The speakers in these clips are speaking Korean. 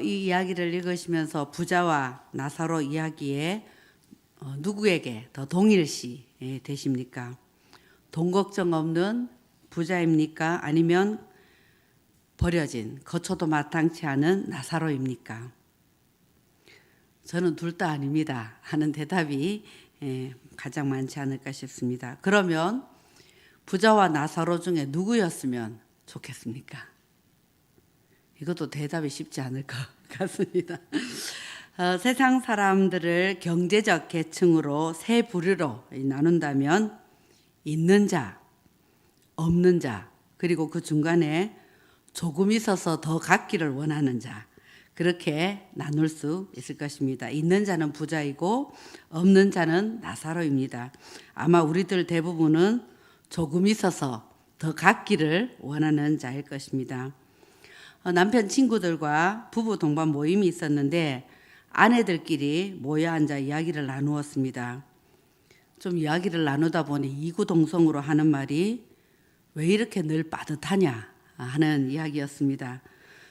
이 이야기를 읽으시면서 부자와 나사로 이야기에 누구에게 더 동일시 되십니까? 돈 걱정 없는 부자입니까? 아니면 버려진 거처도 마땅치 않은 나사로입니까? 저는 둘 다 아닙니다 하는 대답이 가장 많지 않을까 싶습니다. 그러면 부자와 나사로 중에 누구였으면 좋겠습니까? 이것도 대답이 쉽지 않을 것 같습니다. 세상 사람들을 경제적 계층으로 세 부류로 나눈다면 있는 자, 없는 자, 그리고 그 중간에 조금 있어서 더 갖기를 원하는 자, 그렇게 나눌 수 있을 것입니다. 있는 자는 부자이고 없는 자는 나사로입니다. 아마 우리들 대부분은 조금 있어서 더 갖기를 원하는 자일 것입니다. 남편 친구들과 부부 동반 모임이 있었는데 아내들끼리 모여 앉아 이야기를 나누었습니다. 좀 이야기를 나누다 보니 이구동성으로 하는 말이 왜 이렇게 늘 빠듯하냐 하는 이야기였습니다.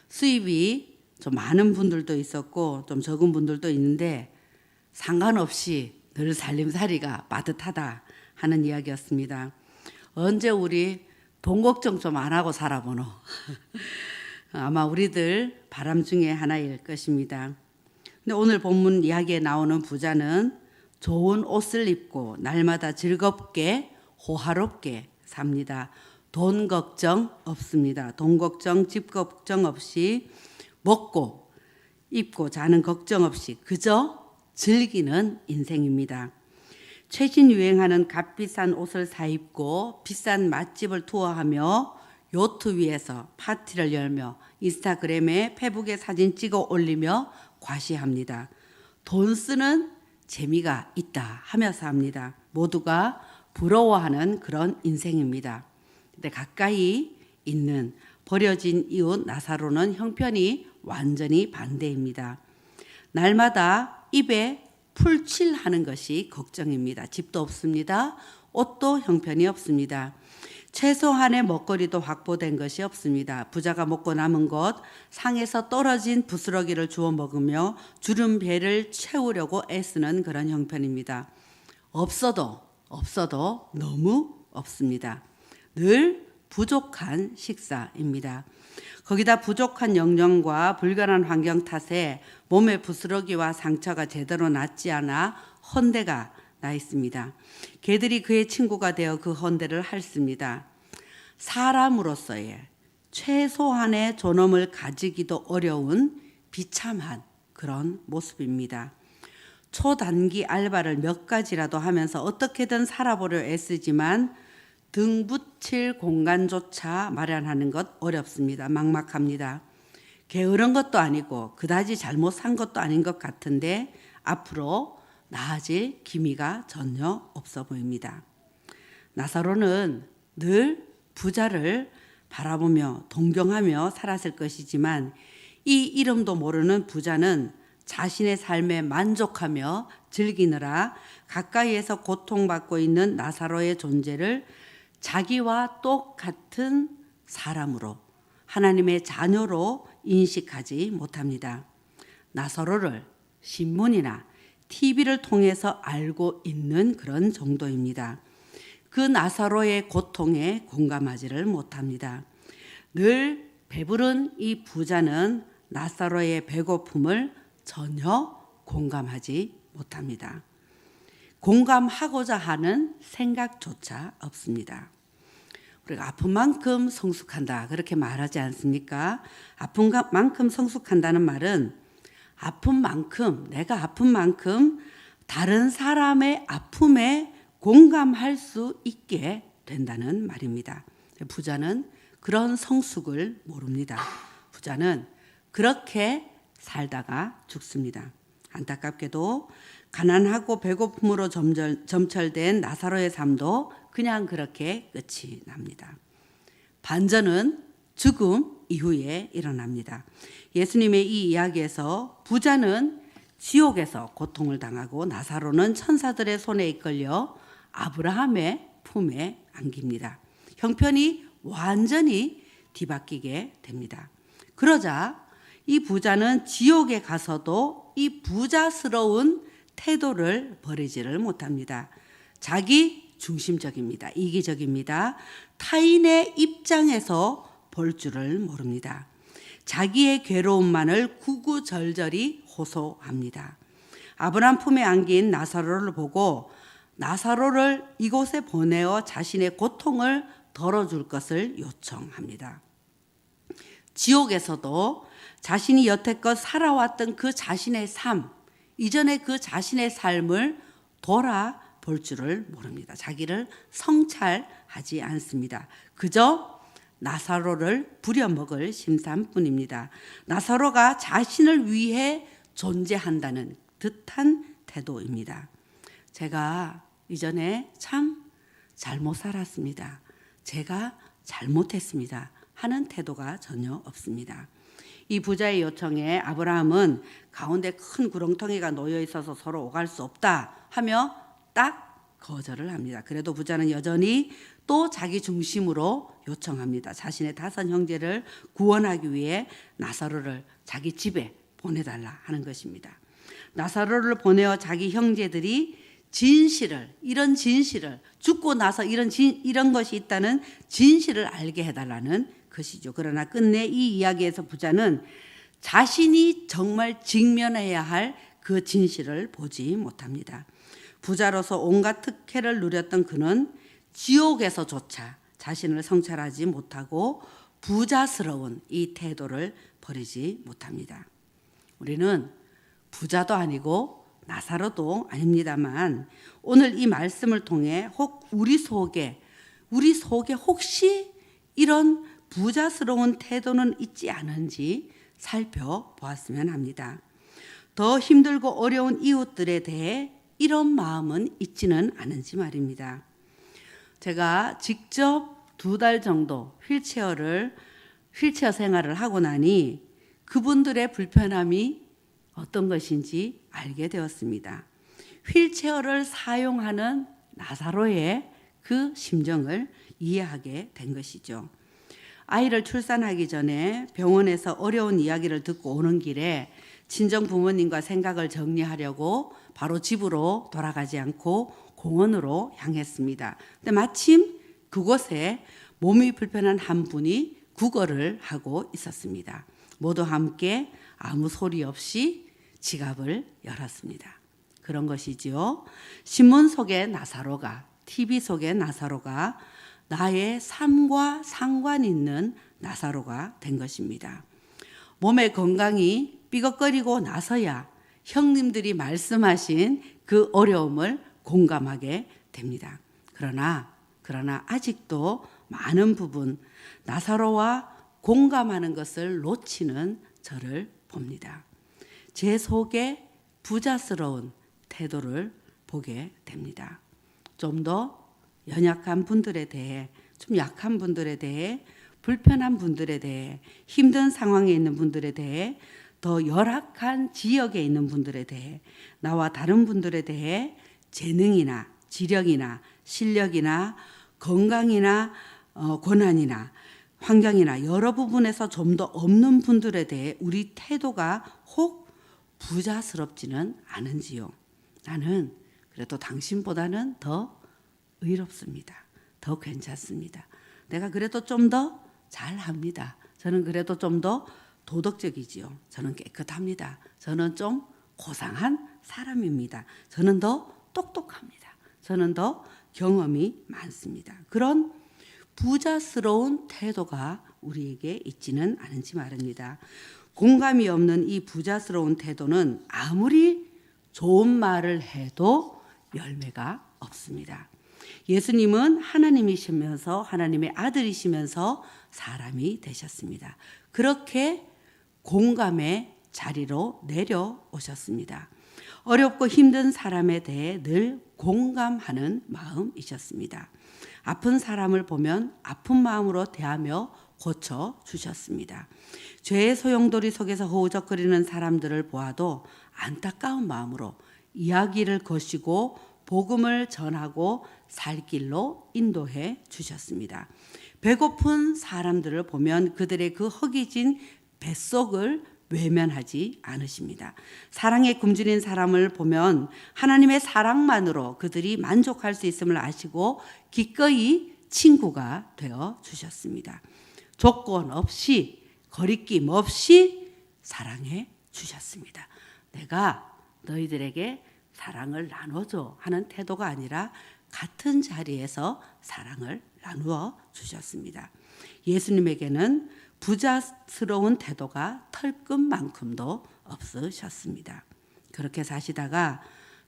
수입이 좀 많은 분들도 있었고 좀 적은 분들도 있는데 상관없이 늘 살림살이가 빠듯하다 하는 이야기였습니다. 언제 우리 돈 걱정 좀 안 하고 살아보노? 아마 우리들 바람 중에 하나일 것입니다. 근데 오늘 본문 이야기에 나오는 부자는 좋은 옷을 입고 날마다 즐겁게 호화롭게 삽니다. 돈 걱정 없습니다. 돈 걱정, 집 걱정 없이 먹고 입고 자는 걱정 없이 그저 즐기는 인생입니다. 최신 유행하는 값비싼 옷을 사입고 비싼 맛집을 투어하며 요트 위에서 파티를 열며 인스타그램에 페북에 사진 찍어 올리며 과시합니다. 돈 쓰는 재미가 있다 하면서 합니다. 모두가 부러워하는 그런 인생입니다. 근데 가까이 있는 버려진 이웃 나사로는 형편이 완전히 반대입니다. 날마다 입에 풀칠하는 것이 걱정입니다. 집도 없습니다. 옷도 형편이 없습니다. 최소한의 먹거리도 확보된 것이 없습니다. 부자가 먹고 남은 것 상에서 떨어진 부스러기를 주워 먹으며 주름 배를 채우려고 애쓰는 그런 형편입니다. 없어도 너무 없습니다. 늘 부족한 식사입니다. 거기다 부족한 영양과 불편한 환경 탓에 몸의 부스러기와 상처가 제대로 낫지 않아 헌대가 나 있습니다. 개들이 그의 친구가 되어 그 헌대를 핥습니다. 사람으로서의 최소한의 존엄을 가지기도 어려운 비참한 그런 모습입니다. 초단기 알바를 몇 가지라도 하면서 어떻게든 살아보려 애쓰지만 등 붙일 공간조차 마련하는 것 어렵습니다. 막막합니다. 게으른 것도 아니고 그다지 잘못 산 것도 아닌 것 같은데 앞으로 나아질 기미가 전혀 없어 보입니다. 나사로는 늘 부자를 바라보며 동경하며 살았을 것이지만 이 이름도 모르는 부자는 자신의 삶에 만족하며 즐기느라 가까이에서 고통받고 있는 나사로의 존재를 자기와 똑같은 사람으로 하나님의 자녀로 인식하지 못합니다. 나사로를 신문이나 TV를 통해서 알고 있는 그런 정도입니다. 그 나사로의 고통에 공감하지를 못합니다. 늘 배부른 이 부자는 나사로의 배고픔을 전혀 공감하지 못합니다. 공감하고자 하는 생각조차 없습니다. 우리가 아픈 만큼 성숙한다 그렇게 말하지 않습니까? 아픈 만큼 성숙한다는 말은 아픈 만큼 내가 아픈 만큼 다른 사람의 아픔에 공감할 수 있게 된다는 말입니다. 부자는 그런 성숙을 모릅니다. 부자는 그렇게 살다가 죽습니다. 안타깝게도 가난하고 배고픔으로 점철된 나사로의 삶도 그냥 그렇게 끝이 납니다. 반전은 죽음 이후에 일어납니다. 예수님의 이 이야기에서 부자는 지옥에서 고통을 당하고 나사로는 천사들의 손에 이끌려 아브라함의 품에 안깁니다. 형편이 완전히 뒤바뀌게 됩니다. 그러자 이 부자는 지옥에 가서도 이 부자스러운 태도를 버리지를 못합니다. 자기 중심적입니다. 이기적입니다. 타인의 입장에서 볼 줄을 모릅니다. 자기의 괴로움만을 구구절절히 호소합니다. 아브라함 품에 안긴 나사로를 보고 나사로를 이곳에 보내어 자신의 고통을 덜어줄 것을 요청합니다. 지옥에서도 자신이 여태껏 살아왔던 그 자신의 삶, 이전에 그 자신의 삶을 돌아볼 줄을 모릅니다. 자기를 성찰하지 않습니다. 그저 나사로를 부려먹을 심산뿐입니다. 나사로가 자신을 위해 존재한다는 듯한 태도입니다. 제가 이전에 참 잘못 살았습니다. 제가 잘못했습니다. 하는 태도가 전혀 없습니다. 이 부자의 요청에 아브라함은 가운데 큰 구렁텅이가 놓여 있어서 서로 오갈 수 없다 하며 딱 거절을 합니다. 그래도 부자는 여전히 또 자기 중심으로 요청합니다. 자신의 5 형제를 구원하기 위해 나사로를 자기 집에 보내달라 하는 것입니다. 나사로를 보내어 자기 형제들이 이런 진실을 죽고 나서 이런 것이 있다는 진실을 알게 해달라는 것이죠. 그러나 끝내 이 이야기에서 부자는 자신이 정말 직면해야 할 그 진실을 보지 못합니다. 부자로서 온갖 특혜를 누렸던 그는 지옥에서조차 자신을 성찰하지 못하고 부자스러운 이 태도를 버리지 못합니다. 우리는 부자도 아니고 나사로도 아닙니다만 오늘 이 말씀을 통해 혹 우리 속에 혹시 이런 부자스러운 태도는 있지 않은지 살펴보았으면 합니다. 더 힘들고 어려운 이웃들에 대해 이런 마음은 있지는 않은지 말입니다. 제가 직접 2달 정도 휠체어 생활을 하고 나니 그분들의 불편함이 어떤 것인지 알게 되었습니다. 휠체어를 사용하는 나사로의 그 심정을 이해하게 된 것이죠. 아이를 출산하기 전에 병원에서 어려운 이야기를 듣고 오는 길에 친정 부모님과 생각을 정리하려고 바로 집으로 돌아가지 않고 공원으로 향했습니다. 근데 마침 그곳에 몸이 불편한 한 분이 구걸을 하고 있었습니다. 모두 함께 아무 소리 없이 지갑을 열었습니다. 그런 것이지요. 신문 속의 나사로가, TV 속의 나사로가 나의 삶과 상관 있는 나사로가 된 것입니다. 몸의 건강이 삐걱거리고 나서야 형님들이 말씀하신 그 어려움을 공감하게 됩니다. 그러나 아직도 많은 부분 나사로와 공감하는 것을 놓치는 저를 봅니다. 제 속에 부자스러운 태도를 보게 됩니다. 좀 더 연약한 분들에 대해, 좀 약한 분들에 대해, 불편한 분들에 대해, 힘든 상황에 있는 분들에 대해, 더 열악한 지역에 있는 분들에 대해, 나와 다른 분들에 대해 재능이나 지력이나 실력이나 건강이나 고난이나 환경이나 여러 부분에서 좀 더 없는 분들에 대해 우리 태도가 혹 부자스럽지는 않은지요. 나는 그래도 당신보다는 더 의롭습니다. 더 괜찮습니다. 내가 그래도 좀 더 잘합니다. 저는 그래도 좀 더 도덕적이지요. 저는 깨끗합니다. 저는 좀 고상한 사람입니다. 저는 더 똑똑합니다. 저는 더 경험이 많습니다. 그런 부자스러운 태도가 우리에게 있지는 않은지 말입니다. 공감이 없는 이 부자스러운 태도는 아무리 좋은 말을 해도 열매가 없습니다. 예수님은 하나님이시면서 하나님의 아들이시면서 사람이 되셨습니다. 그렇게 공감의 자리로 내려오셨습니다. 어렵고 힘든 사람에 대해 늘 공감하는 마음이셨습니다. 아픈 사람을 보면 아픈 마음으로 대하며 고쳐주셨습니다. 죄의 소용돌이 속에서 허우적거리는 사람들을 보아도 안타까운 마음으로 이야기를 거시고 복음을 전하고 살 길로 인도해 주셨습니다. 배고픈 사람들을 보면 그들의 그 허기진 뱃속을 외면하지 않으십니다. 사랑에 굶주린 사람을 보면 하나님의 사랑만으로 그들이 만족할 수 있음을 아시고 기꺼이 친구가 되어 주셨습니다. 조건 없이 거리낌 없이 사랑해 주셨습니다. 내가 너희들에게 사랑을 나눠줘 하는 태도가 아니라 같은 자리에서 사랑을 나누어 주셨습니다. 예수님에게는 부자스러운 태도가 털끝만큼도 없으셨습니다. 그렇게 사시다가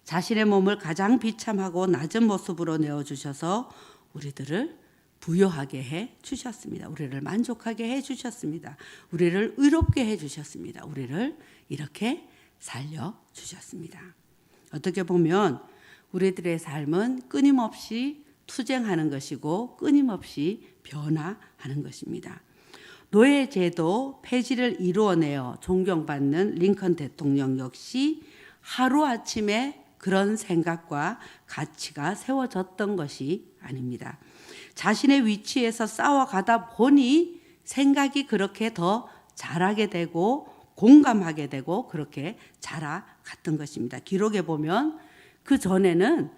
자신의 몸을 가장 비참하고 낮은 모습으로 내어주셔서 우리들을 부요하게 해 주셨습니다. 우리를 만족하게 해 주셨습니다. 우리를 의롭게 해 주셨습니다. 우리를 이렇게 살려 주셨습니다. 어떻게 보면 우리들의 삶은 끊임없이 투쟁하는 것이고 끊임없이 변화하는 것입니다. 노예제도 폐지를 이루어내어 존경받는 링컨 대통령 역시 하루아침에 그런 생각과 가치가 세워졌던 것이 아닙니다. 자신의 위치에서 싸워가다 보니 생각이 그렇게 더 잘하게 되고 공감하게 되고 그렇게 자라갔던 것입니다. 기록에 보면 그 전에는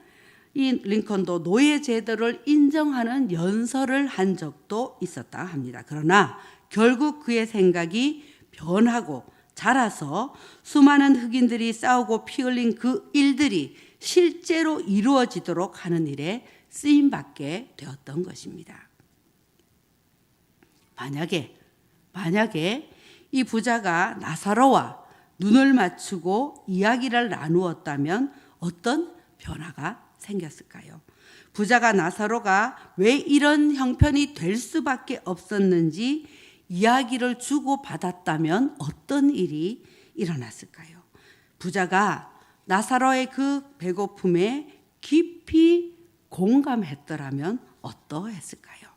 이 링컨도 노예 제도를 인정하는 연설을 한 적도 있었다 합니다. 그러나 결국 그의 생각이 변하고 자라서 수많은 흑인들이 싸우고 피 흘린 그 일들이 실제로 이루어지도록 하는 일에 쓰임받게 되었던 것입니다. 만약에 이 부자가 나사로와 눈을 맞추고 이야기를 나누었다면 어떤 변화가 생겼을까요? 부자가 나사로가 왜 이런 형편이 될 수밖에 없었는지 이야기를 주고받았다면 어떤 일이 일어났을까요? 부자가 나사로의 그 배고픔에 깊이 공감했더라면 어떠했을까요?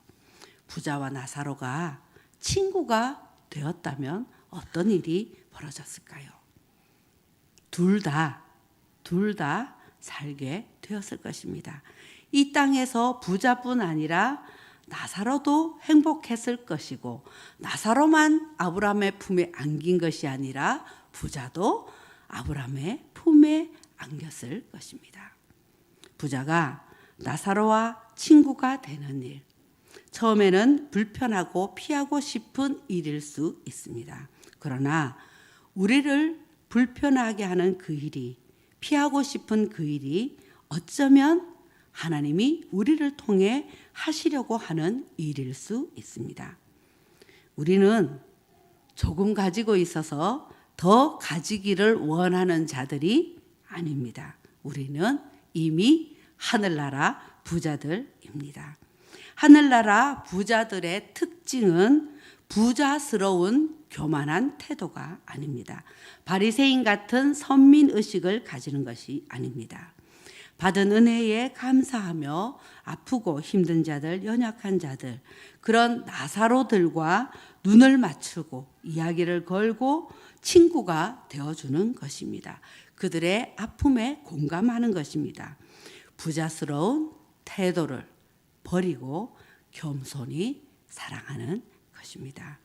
부자와 나사로가 친구가 되었다면 어떤 일이 벌어졌을까요? 둘 다 살게 되었을 것입니다. 이 땅에서 부자뿐 아니라 나사로도 행복했을 것이고 나사로만 아브라함의 품에 안긴 것이 아니라 부자도 아브라함의 품에 안겼을 것입니다. 부자가 나사로와 친구가 되는 일, 처음에는 불편하고 피하고 싶은 일일 수 있습니다. 그러나 우리를 불편하게 하는 그 일이, 피하고 싶은 그 일이 어쩌면 하나님이 우리를 통해 하시려고 하는 일일 수 있습니다. 우리는 조금 가지고 있어서 더 가지기를 원하는 자들이 아닙니다. 우리는 이미 하늘나라 부자들입니다. 하늘나라 부자들의 특징은 부자스러운 교만한 태도가 아닙니다. 바리새인 같은 선민의식을 가지는 것이 아닙니다. 받은 은혜에 감사하며 아프고 힘든 자들, 연약한 자들, 그런 나사로들과 눈을 맞추고 이야기를 걸고 친구가 되어주는 것입니다. 그들의 아픔에 공감하는 것입니다. 부자스러운 태도를 버리고 겸손히 사랑하는 것입니다.